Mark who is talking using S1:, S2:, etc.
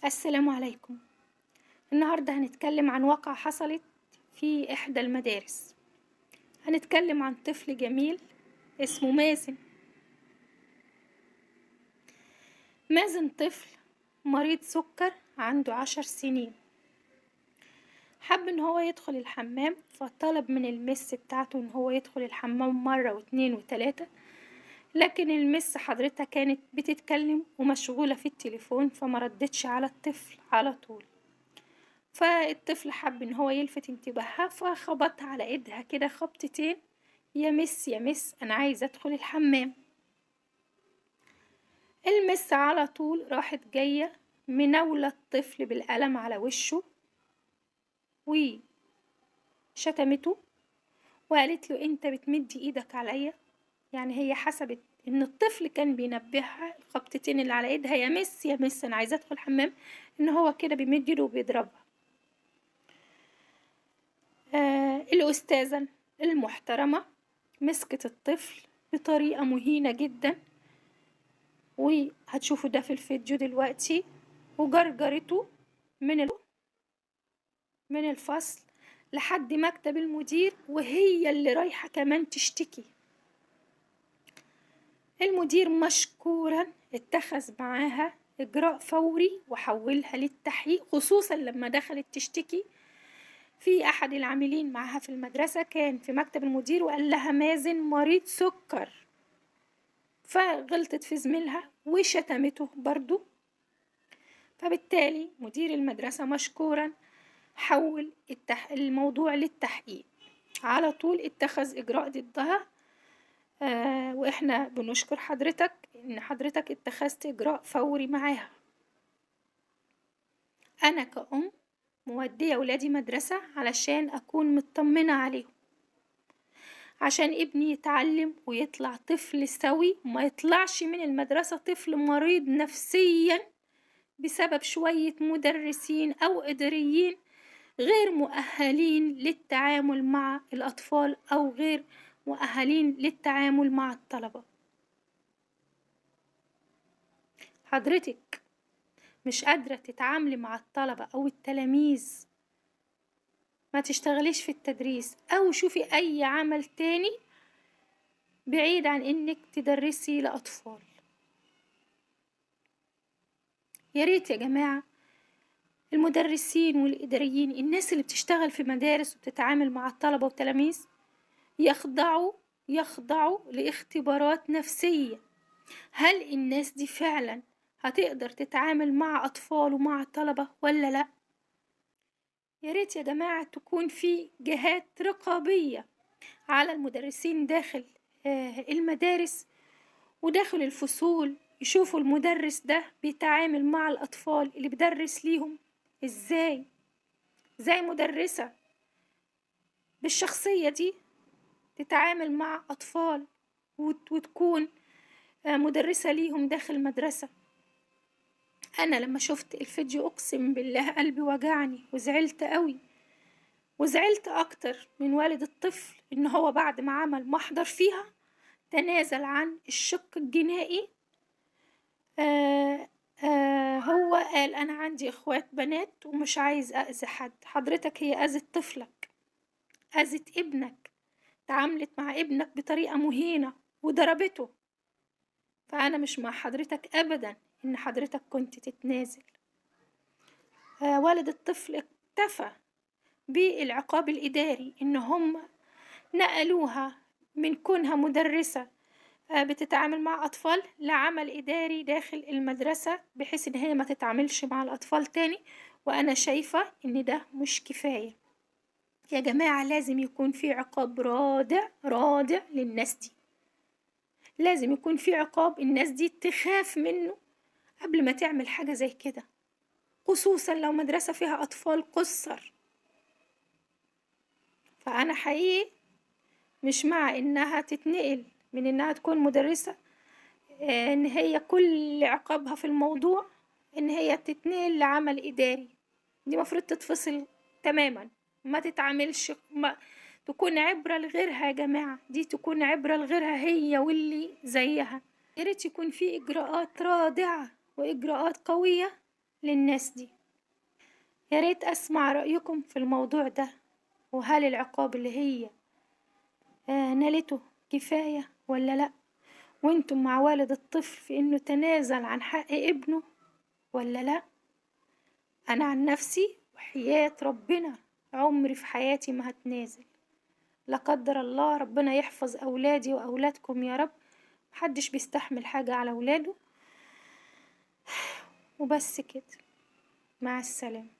S1: السلام عليكم. النهاردة هنتكلم عن واقعة حصلت في إحدى المدارس. هنتكلم عن طفل جميل اسمه مازن. مازن طفل مريض سكر عنده 10 سنين. حب ان هو يدخل الحمام، فطلب من المس بتاعته ان هو يدخل الحمام مرة واتنين وتلاتة، لكن المس حضرتها كانت بتتكلم ومشغولة في التليفون فما ردتش على الطفل على طول. فالطفل حب ان هو يلفت انتباهها فخبطها على ايدها كده خبطتين: يا مس يا مس انا عايزه ادخل الحمام. المس على طول راحت جايه مناولة الطفل بالقلم على وشه وشتمته وقالت له انت بتمدي ايدك عليا. يعني هي حسبت ان الطفل كان بينبهها الخبطتين اللي على ايدها يا مس يا مس انا عايزه ادخل الحمام ان هو كده بيمد ايده وبيضربها. الأستاذة المحترمة مسكت الطفل بطريقة مهينة جدا، وهتشوفوا ده في الفيديو دلوقتي، وجرجرته من الفصل لحد مكتب المدير، وهي اللي رايحة كمان تشتكي. المدير مشكورا اتخذ معاها إجراء فوري وحولها للتحقيق، خصوصا لما دخلت تشتكي في أحد العاملين معها في المدرسة كان في مكتب المدير وقال لها مازن مريض سكر، فغلطت في زميلها وشتمته برضو. فبالتالي مدير المدرسة مشكورا حول الموضوع للتحقيق، على طول اتخذ إجراء ضدها. وإحنا بنشكر حضرتك إن حضرتك اتخذت إجراء فوري معاها. أنا كأم مودية ولادي مدرسة علشان أكون مطمنة عليهم، عشان ابني يتعلم ويطلع طفل سوي، وما يطلعش من المدرسة طفل مريض نفسيا بسبب شوية مدرسين أو إداريين غير مؤهلين للتعامل مع الأطفال أو غير مؤهلين للتعامل مع الطلبة. حضرتك مش قادرة تتعاملي مع الطلبة أو التلاميذ، ما تشتغليش في التدريس أو شوفي أي عمل تاني بعيد عن إنك تدرسي لأطفال. يا ريت يا جماعة المدرسين والإداريين، الناس اللي بتشتغل في مدارس وبتتعامل مع الطلبة والتلاميذ، يخضعوا لاختبارات نفسية. هل الناس دي فعلا هتقدر تتعامل مع أطفال ومع طلبة ولا لأ؟ يا ريت يا جماعة تكون في جهات رقابية على المدرسين داخل المدارس وداخل الفصول، يشوفوا المدرس ده بيتعامل مع الأطفال اللي بيدرس ليهم إزاي. زي مدرسة بالشخصية دي تتعامل مع أطفال وتكون مدرسة ليهم داخل المدرسة. أنا لما شفت الفيديو أقسم بالله قلبي وجعني وزعلت قوي، وزعلت أكتر من والد الطفل إن هو بعد ما عمل محضر فيها تنازل عن الشق الجنائي. هو قال أنا عندي إخوات بنات ومش عايز أذي حد. حضرتك هي أذت طفلك، أذت ابنك، تعاملت مع ابنك بطريقة مهينة وضربته. فأنا مش مع حضرتك أبدا إن حضرتك كنت تتنازل. والد الطفل اكتفى بالعقاب الإداري، إن هم نقلوها من كونها مدرسة بتتعامل مع أطفال لعمل إداري داخل المدرسة، بحيث إن هي ما تتعاملش مع الأطفال تاني. وأنا شايفة إن ده مش كفاية يا جماعة. لازم يكون في عقاب رادع للناس دي، لازم يكون في عقاب الناس دي تخاف منه قبل ما تعمل حاجة زي كده، خصوصا لو مدرسة فيها أطفال قُصّر. فأنا حقيقي مش مع إنها تتنقل من إنها تكون مدرسة، إن هي كل عقابها في الموضوع إن هي تتنقل لعمل إداري. دي مفروض تتفصل تماما، ما تتعاملش، ما تكون عبرة لغيرها. يا جماعة دي تكون عبرة لغيرها هي واللي زيها. ياريت يكون في إجراءات رادعة وإجراءات قوية للناس دي. يا ريت أسمع رأيكم في الموضوع ده، وهل العقاب اللي هي نالته كفاية ولا لأ؟ وانتم مع والد الطفل في انه تنازل عن حق ابنه ولا لأ؟ أنا عن نفسي وحياة ربنا عمري في حياتي ما هتنازل. لا قدر الله، ربنا يحفظ أولادي وأولادكم يا رب. محدش بيستحمل حاجة على أولاده. وبس كده، مع السلامة.